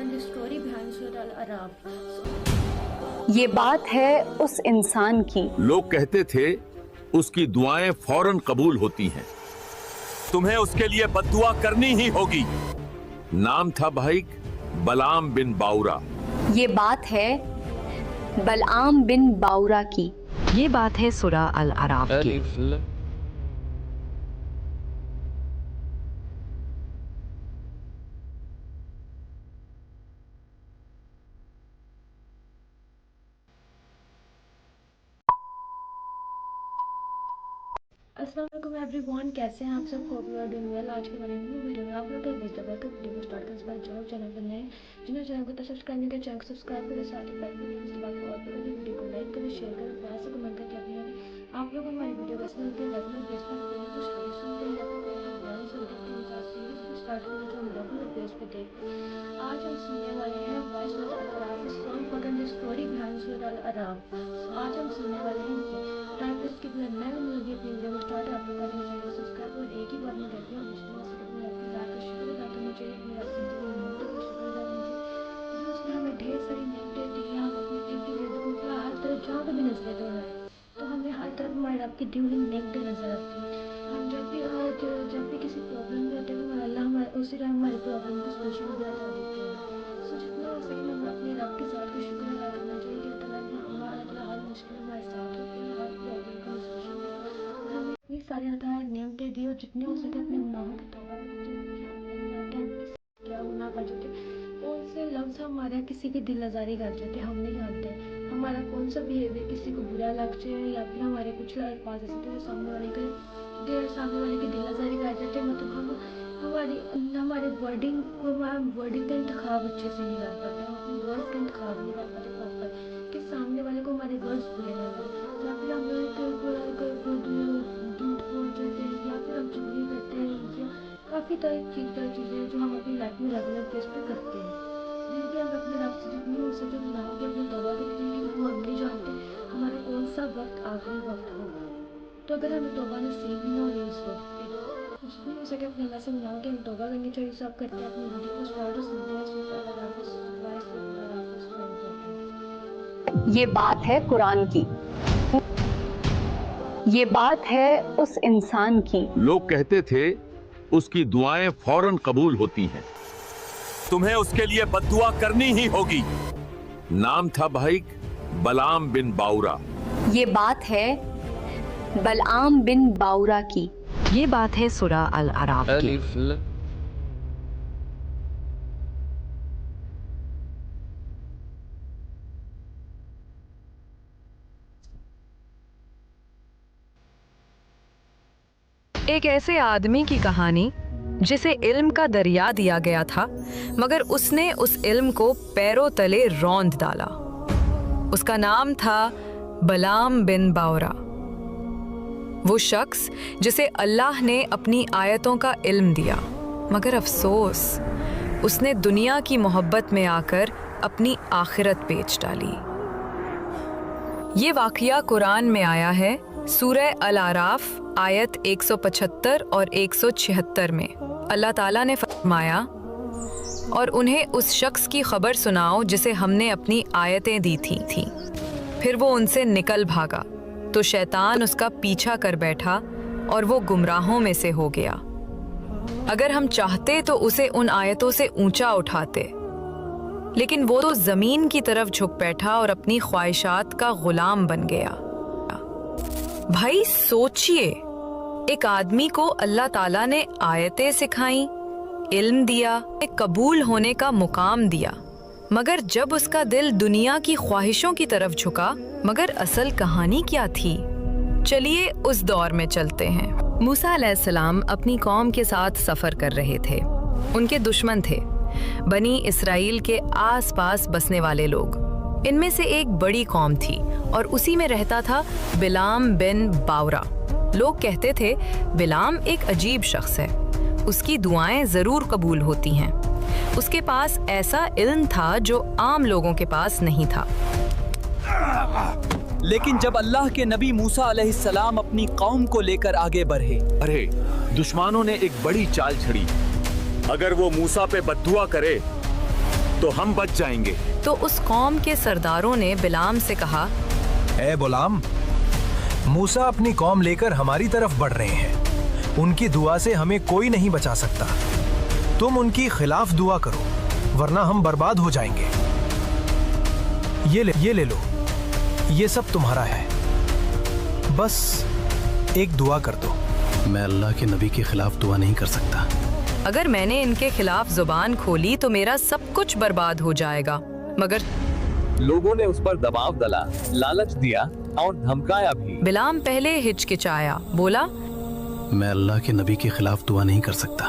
forgotten the story behind Surah Al-Araf. یہ بات ہے اس انسان کی لوگ کہتے تھے اس کی دعائیں فوراً قبول ہوتی ہیں، تمہیں اس کے لیے بد دعا کرنی ہی ہوگی۔ نام تھا بھائی بلعام بن باورا۔ یہ بات ہے بلعام بن باورا کی۔ یہ بات ہے سورہ الاعراف کی۔ السلام علیکم ایوری ون، کیسے ہیں آپ سب؟ Hope you are doing well. آج کے بارے میں ویڈیو میں آپ لوگ کا ویڈیو کو اسٹارٹ کرنے سے پہلے چینل پر نئے جنہوں چینل کو سبسکرائب نہیں کیا چینل کو سبسکرائب کریں، ساتھ ہی بیل بٹن کو دبا کر اور ویڈیو کو لائک کریں، شیئر کریں، پیار سے کمنٹ کریں تاکہ آپ لوگ ہماری ویڈیو کیسے ملتی ہے ریگولر بیس پر کوئی کچھ سٹوری سنتے ہیں یا پھر کوئی بیان سنتے ہیں تو سیریز کو اسٹارٹ کریں تو ہم ریگولر بیس پہ دیکھتے ہیں۔ آج ہم سننے والے ہیں سورۃ الاعراف، فارگٹن دی اسٹوری بیہائنڈ سورۃ الاعراف۔ آج ہم سننے والے ہیں ٹائٹلز کی بلند میں مجھے اپنی ویڈیو کو اسٹارٹ آپ لوگ کا چینل کو سبسکرائب اور ایک ہی بار میں کہتی ہوں اپنی آپ کی ذات کا شکر ادا کرنا چاہیے، اپنی آپ کی دی ہوئی نعمتوں کا شکر ادا کرنا چاہیے جو اس نے ہمیں ڈھیر ساری نعمتیں دی ہیں۔ ہم اپنی دی ہوئی نعمتوں کو ہر طرف جہاں پہ بھی نظریں دوڑائیں تو ہمیں ہر طرف ہمارے رب کی دی ہوئی نعمتیں نظر آتی ہیں۔ ہم جب بھی کسی پرابلم میں ہوتے ہیں ہمارا اللہ اسی طرح ہمارے پرابلم کو سولوشن بھی بتا دیتے ہیں۔ سو جتنا ہو سکے ہمیں اپنے رب کی ذات کا شکر ادا کرنا چاہیے کہ اللہ ہر مشکل ہمارے ساتھ ہوتے ہیں، ہر پرابلم کا سولوشن اور ہمیں یہ ساری نعمتیں دی اور جتنے ہو سکے اپنے گناہوں کی توبہ کرنا چاہیے کیا گناہ کر جاتے کون سے لفظ ہمارا کسی کی دل آزاری کر جاتے ہم نہیں جانتے، ہمارا کون سا بیہیویئر کسی کو برا لگ جائے یا پھر ہمارے کچھ الفاظ ایسے تھے جو سامنے والے کی دل آزاری کر جاتے، مطلب ہمارے ورڈنگ کا انتخاب اچھے سے نہیں کر پاتے، ہم اپنے ورڈ کا انتخاب نہیں کر پاتے پراپر کہ سامنے والے کو ہمارے ورڈز برے نہ لگیں، یا پھر ہم جھوٹ بول دیتے ہیں یا پھر ہم چغلی کرتے ہیں یا کافی چیزیں جو ہم اپنی لائف میں ریگولر بیس پہ کرتے ہیں جن کی ہم اپنے رب سے جتنی ہو سکے گناہوں کی اپنی توبہ کرتے ہیں کہ وہ ہم نہیں جانتے ہمارا کون سا وقت آخری وقت ہوگا، تو اگر ہمیں توبہ نصیب ہی نہ ہوئی اس وقت پہ جتنی ہو سکے اپنے اللہ سے گناہوں کی ہم توبہ کرنی چاہیے۔ سب کرتے ہیں اپنی ویڈیو کو اسٹارٹ اور سنتے ہیں سورۃ الاعراف یہ بات ہے قرآن کی، یہ بات ہے اس انسان کی لوگ کہتے تھے اس کی دعائیں فوراً قبول ہوتی ہیں، تمہیں اس کے لیے بد دعا کرنی ہی ہوگی۔ نام تھا بھائی بلعام بن باورا۔ یہ بات ہے بلعام بن باورا کی۔ یہ بات ہے سورہ الاعراف کی۔ ایک ایسے آدمی کی کہانی جسے علم کا دریا دیا گیا تھا مگر اس نے اس علم کو پیروں تلے روند ڈالا۔ اس کا نام تھا بلعام بن باورا، وہ شخص جسے اللہ نے اپنی آیتوں کا علم دیا مگر افسوس اس نے دنیا کی محبت میں آ کر اپنی آخرت بیچ ڈالی۔ یہ واقعہ قرآن میں آیا ہے سورہ الاعراف آیت 175 اور 176 میں۔ اللہ تعالیٰ نے فرمایا اور انہیں اس شخص کی خبر سناؤ جسے ہم نے اپنی آیتیں دی تھیں پھر وہ ان سے نکل بھاگا تو شیطان اس کا پیچھا کر بیٹھا اور وہ گمراہوں میں سے ہو گیا۔ اگر ہم چاہتے تو اسے ان آیتوں سے اونچا اٹھاتے لیکن وہ تو زمین کی طرف جھک بیٹھا اور اپنی خواہشات کا غلام بن گیا۔ بھائی سوچئے، ایک آدمی کو اللہ تعالیٰ نے آیتیں سکھائیں، علم دیا، قبول ہونے کا مقام دیا، مگر جب اس کا دل دنیا کی خواہشوں کی طرف جھکا، مگر اصل کہانی کیا تھی؟ چلیے اس دور میں چلتے ہیں۔ موسیٰ علیہ السلام اپنی قوم کے ساتھ سفر کر رہے تھے۔ ان کے دشمن تھے بنی اسرائیل کے آس پاس بسنے والے لوگ۔ ان میں سے ایک بڑی قوم تھی اور اسی میں رہتا تھا بلعام بن باورا۔ لوگ کہتے تھے بلعام ایک عجیب شخص ہے، اس کی دعائیں ضرور قبول ہوتی ہیں، اس کے پاس ایسا علم تھا جو عام لوگوں کے پاس نہیں تھا۔ لیکن جب اللہ کے نبی موسیٰ علیہ السلام اپنی قوم کو لے کر آگے بڑھے، دشمنوں نے ایک بڑی چال چھڑی، اگر وہ موسیٰ پہ بد دعا کرے तो हम बच जाएंगे। तो उस कौम के सरदारों ने बिलाम से कहा, ए बुलाम, मूसा अपनी कौम लेकर हमारी तरफ बढ़ रहे हैं। उनकी दुआ से हमें कोई नहीं बचा सकता। तुम उनकी खिलाफ दुआ करो, वरना हम बर्बाद हो जाएंगे। ये ले लो, ये सब तुम्हारा है। बस एक दुआ कर दो। मैं अल्लाह के नबी के खिलाफ दुआ नहीं कर सकता। अगर मैंने इनके खिलाफ जुबान खोली तो मेरा सब कुछ बर्बाद हो जाएगा। मगर लोगों ने उस पर दबाव डाला, लालच दिया और धमकाया भी। बिलाम पहले हिचकिचाया, बोला, मैं अल्लाह के नबी के खिलाफ दुआ नहीं कर सकता।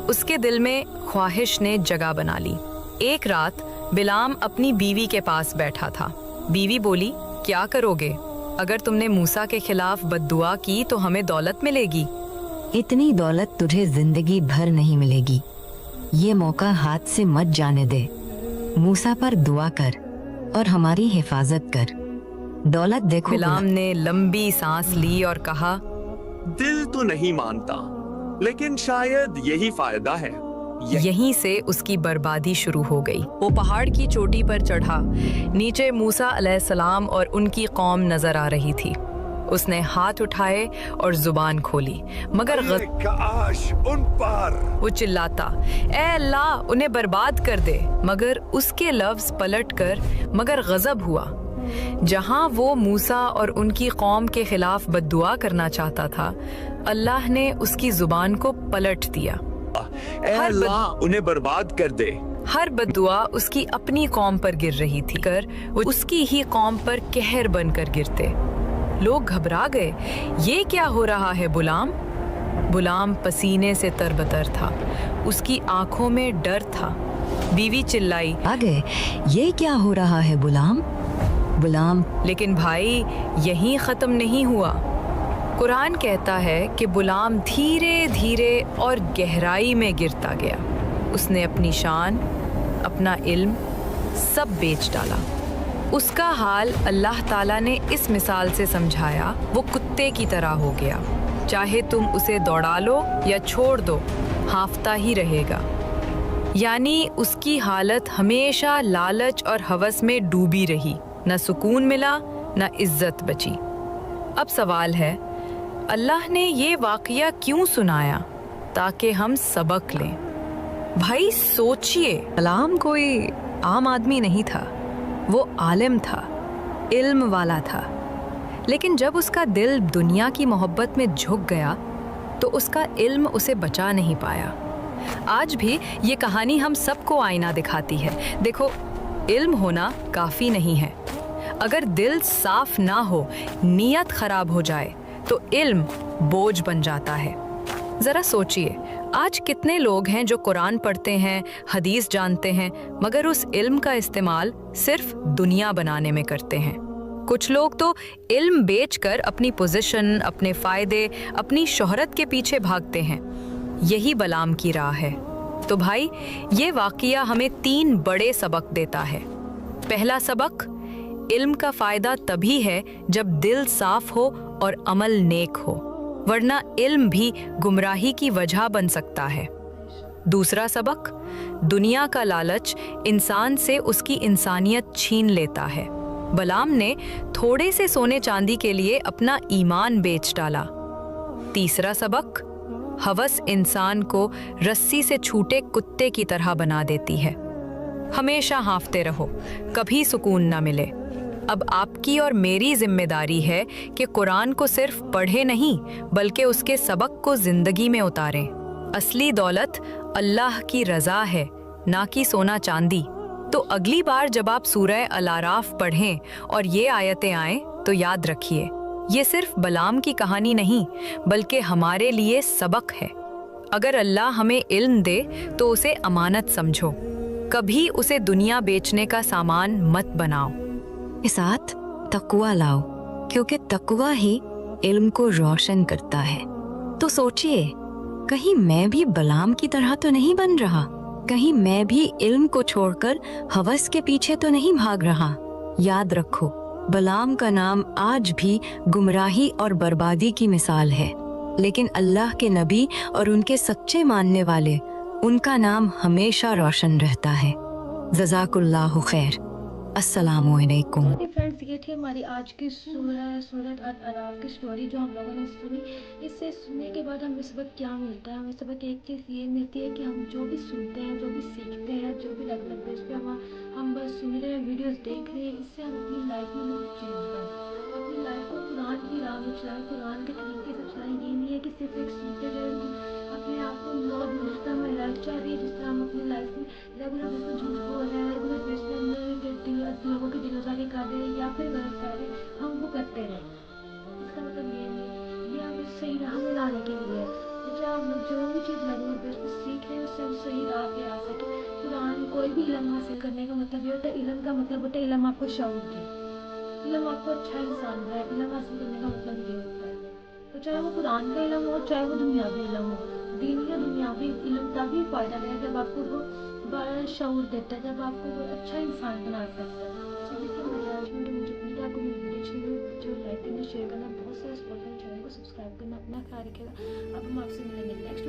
उसके दिल में ख्वाहिश ने जगह बना ली। एक रात बिलाम अपनी बीवी के पास बैठा था। बीवी बोली, क्या करोगे? अगर तुमने मूसा के खिलाफ बद्दुआ की तो हमें दौलत मिलेगी। इतनी दौलत तुझे जिंदगी भर नहीं मिलेगी। ये मौका हाथ से मत जाने दे। मूसा पर दुआ कर और हमारी हिफाजत कर। दौलत देखो। बिलाम ने लंबी सांस ली और कहा, दिल तो नहीं मानता, लेकिन शायद यही फायदा है। यहीं से उसकी बर्बादी शुरू हो गई। वो पहाड़ की चोटी पर चढ़ा। नीचे मूसा अलैहिस्सलाम और उनकी कौम नजर आ रही थी। उसने हाथ उठाए और जुबान खोली, मगर काश उन पर। वो चिल्लाता, ए अल्लाह, उन्हें बर्बाद कर दे। मगर उसके लफ्ज पलटकर मगर गजब हुआ। जहां वो मूसा और उनकी कौम के खिलाफ बद्दुआ करना चाहता था, अल्लाह ने उसकी जुबान को पलट दिया। अल्लाह उन्हें बर्बाद कर दे। हर बद्दुआ उसकी अपनी कौम पर गिर रही थी, कर वो उसकी ही कौम पर कहर बनकर गिरते। लोग घबरा गए, ये क्या हो रहा है बुलाम? बुलाम पसीने से तरबतर था, उसकी आंखों में डर था। बीवी चिल्लाई, आगे ये क्या हो रहा है बुलाम? बुलाम। लेकिन भाई यहीं खत्म नहीं हुआ। कुरान कहता है कि बुलाम धीरे धीरे और गहराई में गिरता गया। उसने अपनी शान, अपना इल्म सब बेच डाला। उसका हाल अल्लाह ताला ने इस मिसाल से समझाया, वो कुत्ते की तरह हो गया। चाहे तुम उसे दौड़ा लो या छोड़ दो, हांफता ही रहेगा। यानी उसकी हालत हमेशा लालच और हवस में डूबी रही। न सुकून मिला, न इज्जत बची। अब सवाल है, अल्लाह ने ये वाक़या क्यों सुनाया? ताकि हम सबक लें। भाई सोचिए, बिलाम कोई आम आदमी नहीं था, वो आलिम था, इल्म वाला था। लेकिन जब उसका दिल दुनिया की मोहब्बत में झुक गया तो उसका इल्म उसे बचा नहीं पाया। आज भी ये कहानी हम सबको आईना दिखाती है। देखो, इल्म होना काफ़ी नहीं है। अगर दिल साफ ना हो, नीयत खराब हो जाए तो इल्म बोझ बन जाता है। ज़रा सोचिए, आज कितने लोग हैं जो कुरान पढ़ते हैं, हदीस जानते हैं, मगर उस इल्म का इस्तेमाल सिर्फ दुनिया बनाने में करते हैं। कुछ लोग तो इल्म बेचकर अपनी पोजीशन, अपने फ़ायदे, अपनी शोहरत के पीछे भागते हैं। यही बलाम की राह है। तो भाई, ये वाक़या हमें 3 बड़े सबक देता है। पहला सबक, इल्म का फ़ायदा तभी है जब दिल साफ हो और अमल नेक हो, वरना इल्म भी गुमराही की वजह बन सकता है। दूसरा सबक, दुनिया का लालच इंसान से उसकी इंसानियत छीन लेता है। बलाम ने थोड़े से सोने चांदी के लिए अपना ईमान बेच डाला। तीसरा सबक, हवस इंसान को रस्सी से छूटे कुत्ते की तरह बना देती है। हमेशा हाँफते रहो, कभी सुकून ना मिले। अब आपकी और मेरी जिम्मेदारी है कि कुरान को सिर्फ पढ़े नहीं, बल्कि उसके सबक को जिंदगी में उतारें। असली दौलत अल्लाह की रज़ा है, ना कि सोना चांदी। तो अगली बार जब आप सूरह अल-आराफ पढ़ें और ये आयतें आएं, तो याद रखिए, ये सिर्फ बलाम की कहानी नहीं, बल्कि हमारे लिए सबक है। अगर अल्लाह हमें इल्म दे तो उसे अमानत समझो, कभी उसे दुनिया बेचने का सामान मत बनाओ। के साथ तकवा लाओ, क्योंकि तकवा ही इल्म को रोशन करता है। तो सोचिए, कहीं मैं भी बलाम की तरह तो नहीं बन रहा? कहीं मैं भी इल्म को छोड़कर हवस के पीछे तो नहीं भाग रहा? याद रखो, बलाम का नाम आज भी गुमराही और बर्बादी की मिसाल है, लेकिन अल्लाह के नबी और उनके सच्चे मानने वाले, उनका नाम हमेशा रोशन रहता है। जज़ाकुल्लाहु खैर। अस्सलामु अलैकुम। फ्रेंड्स, ये थी हमारी आज की सूरत अल-अराफ की स्टोरी जो हम लोगों ने सुनी। इससे सुनने के बाद हमें सबक क्या मिलता है? हमें सबक एक चीज़ ये मिलती है कि हम जो भी सुनते हैं, जो भी सीखते हैं, जो भी अलग अलग पेज पे हम बस सुन रहे हैं, वीडियोस देख रहे हैं, इससे हम अपनी लाइफ में कुछ चेंज करें, अपनी लाइफ को कुरान की राह में चलाएं, कुरान के तरीके से चलाएं। ये नहीं है कि सिर्फ एक सुनते जाए, अपने आप को लॉ जिस तरह हमारी लाइफ चल रही है, जिस तरह हम अपनी लाइफ में रेगुलर बेस पे झूठ बोल रहे हैं, रेगुलर बेस पे लोगों की दिलोजारी कर रहे हैं या फिर गलत कर रहे हैं, हम वो करते रहें। इसका मतलब ये नहीं है, ये हमें सही राह में लाने के लिए है। जैसे हम जो भी चीज़ रेगुलर बेस पे सीख रहे हैं उससे हम सही राह पे आ सके। कुरान कोई भी इल्म हासिल करने का मतलब ये होता है, इल्म का मतलब होता है इल्म आपको शऊर दे, इल्म आपको अच्छा इंसान बनाए। इल्म हासिल करने का मतलब ये होता है। तो चाहे वो कुरान का इल्म हो, चाहे वो दुनियावी इल्म हो, दीनी या दुनियावी इल्म तभी फ़ायदा देगा जब आपको वो बड़ा शऊर देता है, जब आपको वो अच्छा इंसान बना सकता है। तो ये थी हमारी आज की वीडियो। मुझे उम्मीद है आपको मेरी वीडियो अच्छी लगी। जो लाइक करना, शेयर करना, बहुत सारा सपोर्ट करना, चैनल को सब्सक्राइब करना, अपना ख्याल रखिएगा। अब हम आपसे मिलेंगे नेक्स्ट